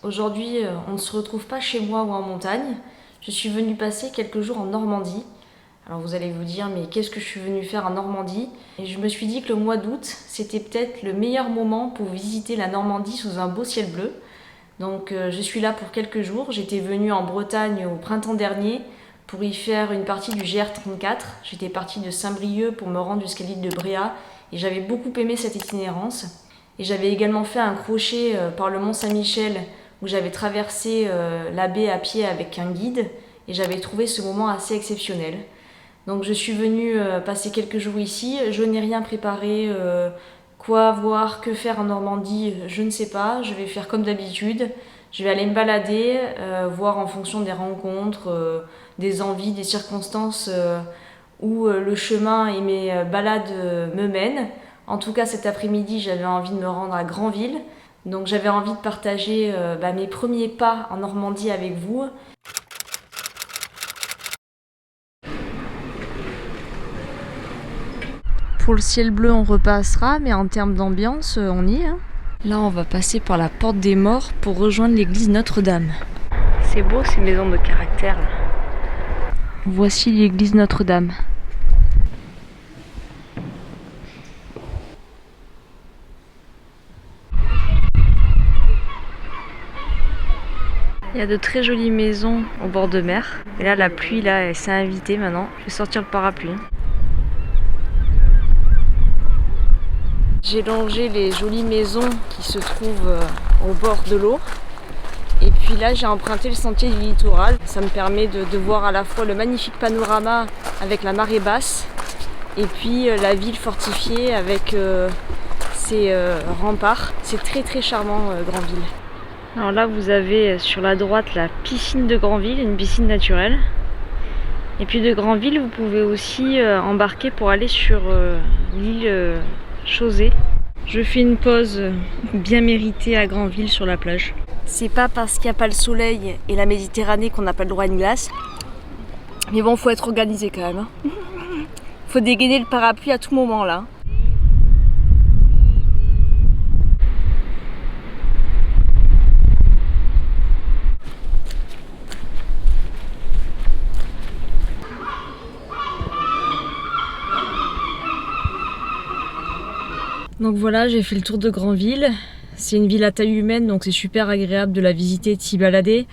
Aujourd'hui, on ne se retrouve pas chez moi ou en montagne. Je suis venue passer quelques jours en Normandie. Alors vous allez vous dire, mais qu'est-ce que je suis venue faire en Normandie? Et je me suis dit que le mois d'août, c'était peut-être le meilleur moment pour visiter la Normandie sous un beau ciel bleu. Donc je suis là pour quelques jours. J'étais venue en Bretagne au printemps dernier pour y faire une partie du GR34. J'étais partie de Saint-Brieuc pour me rendre jusqu'à l'île de Bréhat et j'avais beaucoup aimé cette itinérance. Et j'avais également fait un crochet par le Mont Saint-Michel où j'avais traversé la baie à pied avec un guide et j'avais trouvé ce moment assez exceptionnel. Donc je suis venue passer quelques jours ici. Je n'ai rien préparé. Quoi voir, que faire en Normandie, je ne sais pas. Je vais faire comme d'habitude. Je vais aller me balader, voir en fonction des rencontres, des envies, des circonstances où le chemin et mes balades me mènent. En tout cas, cet après-midi, j'avais envie de me rendre à Granville. Donc j'avais envie de partager mes premiers pas en Normandie avec vous. Pour le ciel bleu, on repassera, mais en termes d'ambiance, on y est. Là, on va passer par la porte des morts pour rejoindre l'église Notre-Dame. C'est beau ces maisons de caractère là. Voici l'église Notre-Dame. Il y a de très jolies maisons au bord de mer. Et là, la pluie, là, elle s'est invitée maintenant. Je vais sortir le parapluie. J'ai longé les jolies maisons qui se trouvent au bord de l'eau. Et puis là, j'ai emprunté le sentier du littoral. Ça me permet de voir à la fois le magnifique panorama avec la marée basse et puis la ville fortifiée avec ses remparts. C'est très très charmant, Granville. Alors là, vous avez sur la droite la piscine de Granville, une piscine naturelle. Et puis de Granville, vous pouvez aussi embarquer pour aller sur l'île Chausée. Je fais une pause bien méritée à Granville sur la plage. C'est pas parce qu'il n'y a pas le soleil et la Méditerranée qu'on n'a pas le droit à une glace. Mais bon, faut être organisé quand même. Faut dégainer le parapluie à tout moment là. Donc voilà, j'ai fait le tour de Granville. C'est une ville à taille humaine, donc c'est super agréable de la visiter, de s'y balader.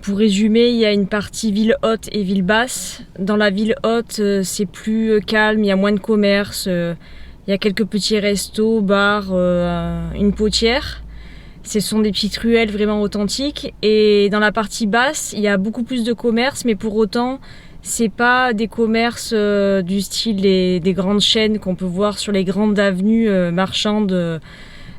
Pour résumer, il y a une partie ville haute et ville basse. Dans la ville haute, c'est plus calme, il y a moins de commerce. Il y a quelques petits restos, bars, une potière. Ce sont des petites ruelles vraiment authentiques. Et dans la partie basse, il y a beaucoup plus de commerce, mais pour autant, c'est pas des commerces du style des grandes chaînes qu'on peut voir sur les grandes avenues marchandes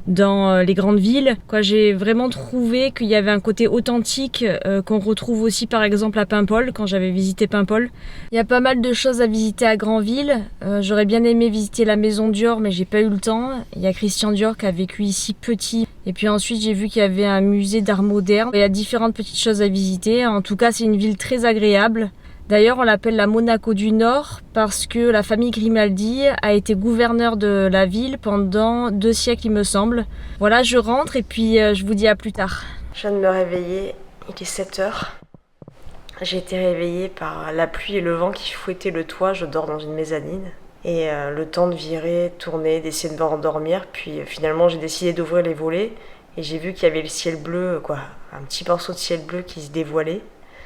dans les grandes villes. J'ai vraiment trouvé qu'il y avait un côté authentique qu'on retrouve aussi par exemple à Paimpol, quand j'avais visité Paimpol. Il y a pas mal de choses à visiter à Granville. J'aurais bien aimé visiter la maison Dior, mais j'ai pas eu le temps. Il y a Christian Dior qui a vécu ici petit. Et puis ensuite j'ai vu qu'il y avait un musée d'art moderne. Il y a différentes petites choses à visiter. En tout cas, c'est une ville très agréable. D'ailleurs, on l'appelle la Monaco du Nord parce que la famille Grimaldi a été gouverneur de la ville pendant 2 siècles, il me semble. Voilà, je rentre et puis je vous dis à plus tard. Je viens de me réveiller, il est 7h. J'ai été réveillée par la pluie et le vent qui fouettaient le toit. Je dors dans une mezzanine. Et le temps de virer, tourner, d'essayer de me rendormir. Puis finalement, j'ai décidé d'ouvrir les volets et j'ai vu qu'il y avait le ciel bleu, un petit morceau de ciel bleu qui se dévoilait.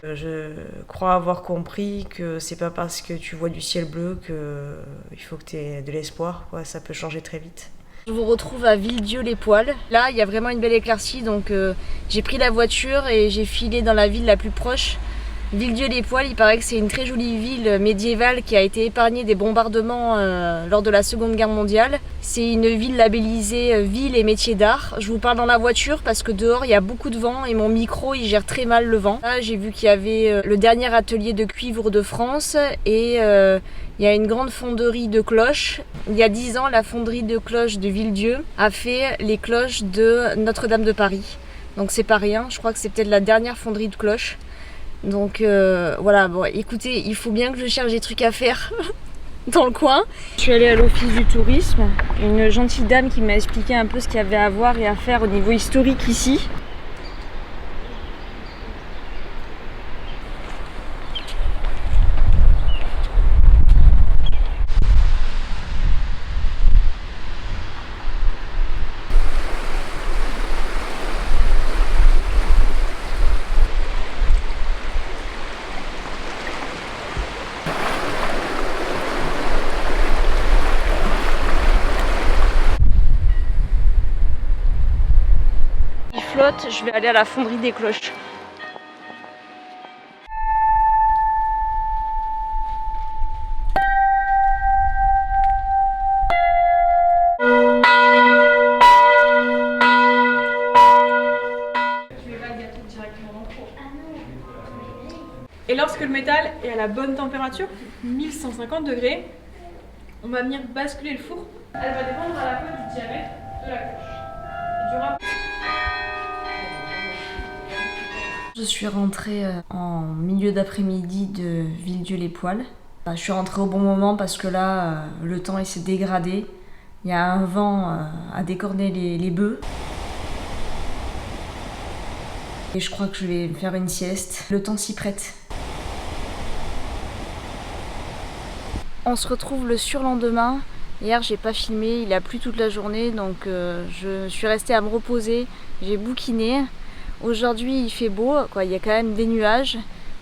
Je crois avoir compris que c'est pas parce que tu vois du ciel bleu qu'il faut que tu aies de l'espoir, ça peut changer très vite. Je vous retrouve à Villedieu-les-Poêles. Là, il y a vraiment une belle éclaircie, donc j'ai pris la voiture et j'ai filé dans la ville la plus proche. Villedieu-les-Poêles, il paraît que c'est une très jolie ville médiévale qui a été épargnée des bombardements lors de la Seconde Guerre mondiale. C'est une ville labellisée ville et métiers d'art. Je vous parle dans la voiture parce que dehors il y a beaucoup de vent et mon micro il gère très mal le vent. Là, j'ai vu qu'il y avait le dernier atelier de cuivre de France et il y a une grande fonderie de cloches. Il y a 10 ans, la fonderie de cloches de Villedieu a fait les cloches de Notre-Dame de Paris. Donc c'est pas rien, je crois que c'est peut-être la dernière fonderie de cloches. Donc voilà, bon écoutez, il faut bien que je cherche des trucs à faire dans le coin. Je suis allée à l'office du tourisme, une gentille dame qui m'a expliqué un peu ce qu'il y avait à voir et à faire au niveau historique ici. Marie-Haute, je vais aller à la fonderie des cloches. Et lorsque le métal est à la bonne température, 1150 degrés, on va venir basculer le four. Elle va dépendre à la fois du diamètre de la cloche. Et du rapport. Je suis rentrée en milieu d'après-midi de Villedieu-les-Poêles. Je suis rentrée au bon moment parce que là, le temps il s'est dégradé. Il y a un vent à décorner les bœufs. Et je crois que je vais faire une sieste. Le temps s'y prête. On se retrouve le surlendemain. Hier j'ai pas filmé, il a plu toute la journée donc je suis restée à me reposer, j'ai bouquiné. Aujourd'hui il fait beau, il y a quand même des nuages,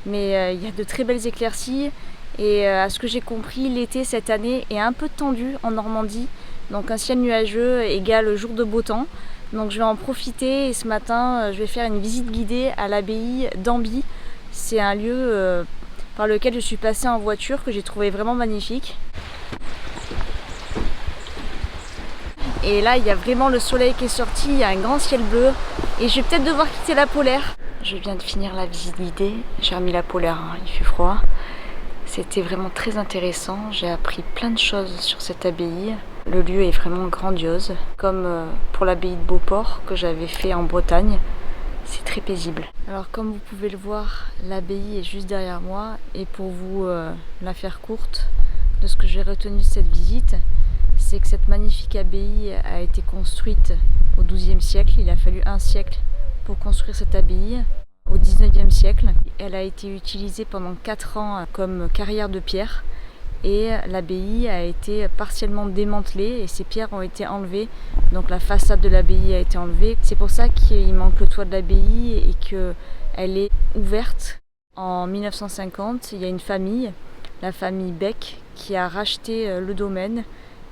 mais il y a de très belles éclaircies. Et à ce que j'ai compris, l'été cette année est un peu tendu en Normandie. Donc un ciel nuageux égale jour de beau temps. Donc je vais en profiter et ce matin je vais faire une visite guidée à l'abbaye d'Amby. C'est un lieu par lequel je suis passée en voiture que j'ai trouvé vraiment magnifique. Et là il y a vraiment le soleil qui est sorti, il y a un grand ciel bleu et je vais peut-être devoir quitter la polaire. Je viens de finir la visite guidée, j'ai remis la polaire, il fait froid. C'était vraiment très intéressant, j'ai appris plein de choses sur cette abbaye. Le lieu est vraiment grandiose, comme pour l'abbaye de Beauport que j'avais fait en Bretagne. C'est très paisible. Alors comme vous pouvez le voir, l'abbaye est juste derrière moi et pour vous la faire courte, de ce que j'ai retenu de cette visite, c'est que cette magnifique abbaye a été construite au XIIe siècle. Il a fallu un siècle pour construire cette abbaye. Au XIXe siècle, elle a été utilisée pendant 4 ans comme carrière de pierre et l'abbaye a été partiellement démantelée et ces pierres ont été enlevées. Donc la façade de l'abbaye a été enlevée. C'est pour ça qu'il manque le toit de l'abbaye et qu'elle est ouverte. En 1950, il y a une famille, la famille Beck, qui a racheté le domaine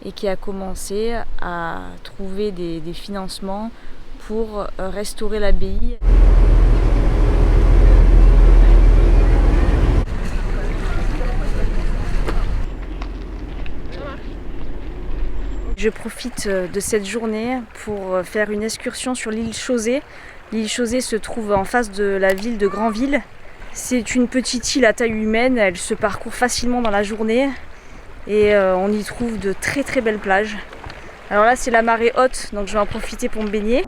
et qui a commencé à trouver des financements pour restaurer l'abbaye. Je profite de cette journée pour faire une excursion sur l'île Chausée. L'île Chausée se trouve en face de la ville de Granville. C'est une petite île à taille humaine, elle se parcourt facilement dans la journée et on y trouve de très très belles plages. Alors là c'est la marée haute, donc je vais en profiter pour me baigner.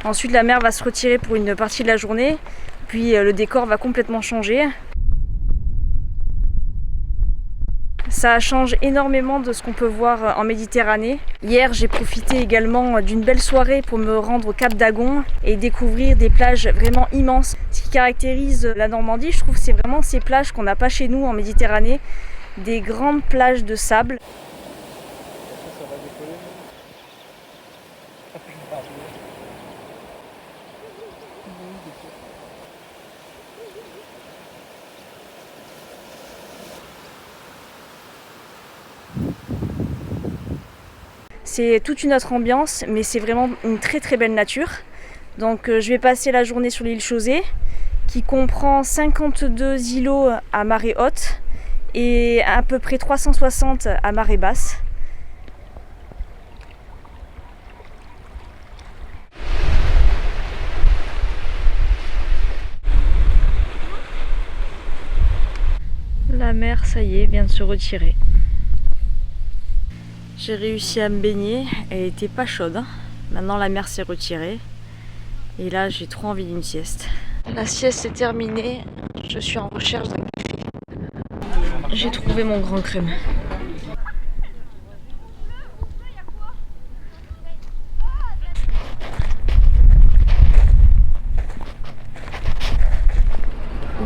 Ensuite la mer va se retirer pour une partie de la journée. Puis le décor va complètement changer. Ça change énormément de ce qu'on peut voir en Méditerranée. Hier, j'ai profité également d'une belle soirée pour me rendre au Cap d'Agon et découvrir des plages vraiment immenses. Ce qui caractérise la Normandie, je trouve, c'est vraiment ces plages qu'on n'a pas chez nous en Méditerranée. Des grandes plages de sable. C'est toute une autre ambiance, mais c'est vraiment une très très belle nature. Donc je vais passer la journée sur l'île Chausée, qui comprend 52 îlots à marée haute et à peu près 360 à marée basse. La mer, ça y est, vient de se retirer. J'ai réussi à me baigner, elle était pas chaude. Maintenant la mer s'est retirée et là j'ai trop envie d'une sieste. La sieste est terminée, je suis en recherche d'un café. J'ai trouvé mon grand crème.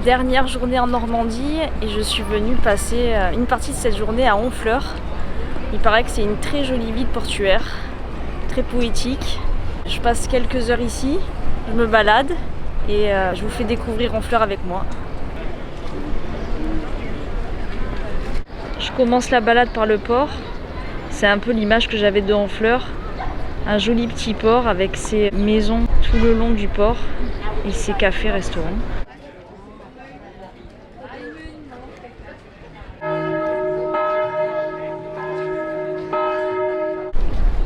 Dernière journée en Normandie et je suis venue passer une partie de cette journée à Honfleur. Il paraît que c'est une très jolie ville portuaire, très poétique. Je passe quelques heures ici, je me balade et je vous fais découvrir Honfleur avec moi. Je commence la balade par le port. C'est un peu l'image que j'avais de Honfleur. Un joli petit port avec ses maisons tout le long du port et ses cafés, restaurants.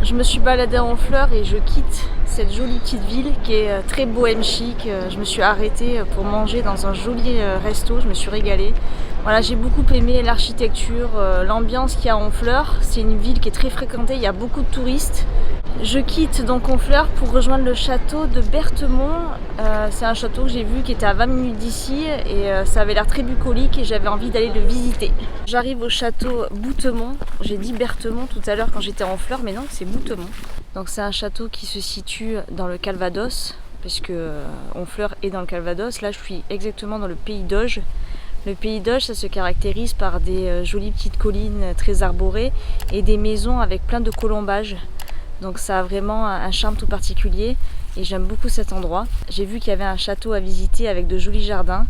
Je me suis baladée à Honfleur et je quitte cette jolie petite ville qui est très bohème chic. Je me suis arrêtée pour manger dans un joli resto, je me suis régalée. Voilà, j'ai beaucoup aimé l'architecture, l'ambiance qu'il y a à Honfleur. C'est une ville qui est très fréquentée, il y a beaucoup de touristes. Je quitte donc Honfleur pour rejoindre le château de Berthemont. C'est un château que j'ai vu qui était à 20 minutes d'ici et ça avait l'air très bucolique et j'avais envie d'aller le visiter. J'arrive au château Bouthemont. J'ai dit Berthemont tout à l'heure quand j'étais à Honfleur, mais non, c'est Bouthemont. Donc c'est un château qui se situe dans le Calvados, puisque Honfleur est dans le Calvados. Là, je suis exactement dans le pays d'Auge. Le pays d'Auge, ça se caractérise par des jolies petites collines très arborées et des maisons avec plein de colombages. Donc ça a vraiment un charme tout particulier et j'aime beaucoup cet endroit. J'ai vu qu'il y avait un château à visiter avec de jolis jardins.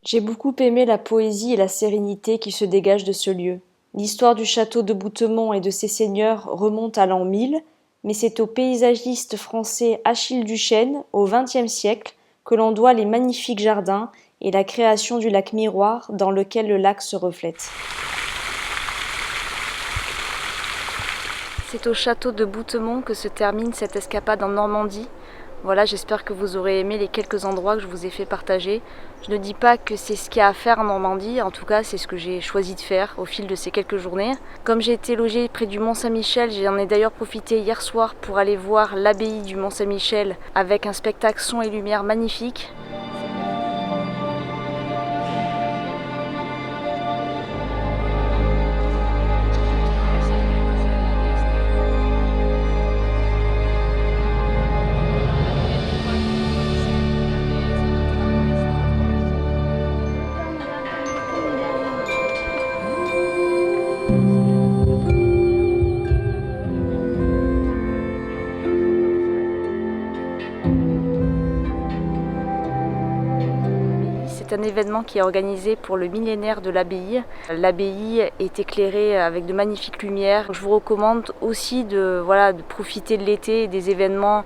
J'ai beaucoup aimé la poésie et la sérénité qui se dégagent de ce lieu. L'histoire du château de Bouthemont et de ses seigneurs remonte à l'an 1000, mais c'est au paysagiste français Achille Duchesne, au XXe siècle, que l'on doit les magnifiques jardins et la création du lac Miroir dans lequel le lac se reflète. C'est au château de Bouthemont que se termine cette escapade en Normandie. Voilà, j'espère que vous aurez aimé les quelques endroits que je vous ai fait partager. Je ne dis pas que c'est ce qu'il y a à faire en Normandie, en tout cas c'est ce que j'ai choisi de faire au fil de ces quelques journées. Comme j'ai été logée près du Mont-Saint-Michel, j'en ai d'ailleurs profité hier soir pour aller voir l'abbaye du Mont-Saint-Michel avec un spectacle son et lumière magnifique. C'est un événement qui est organisé pour le millénaire de l'abbaye. L'abbaye est éclairée avec de magnifiques lumières. Je vous recommande aussi de profiter de l'été et des événements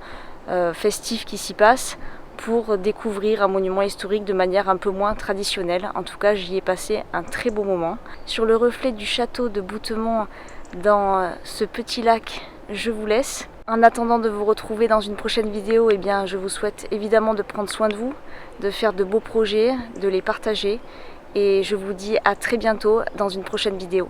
festifs qui s'y passent pour découvrir un monument historique de manière un peu moins traditionnelle. En tout cas, j'y ai passé un très beau moment. Sur le reflet du château de Bouthemont dans ce petit lac, je vous laisse. En attendant de vous retrouver dans une prochaine vidéo, je vous souhaite évidemment de prendre soin de vous, de faire de beaux projets, de les partager. Et je vous dis à très bientôt dans une prochaine vidéo.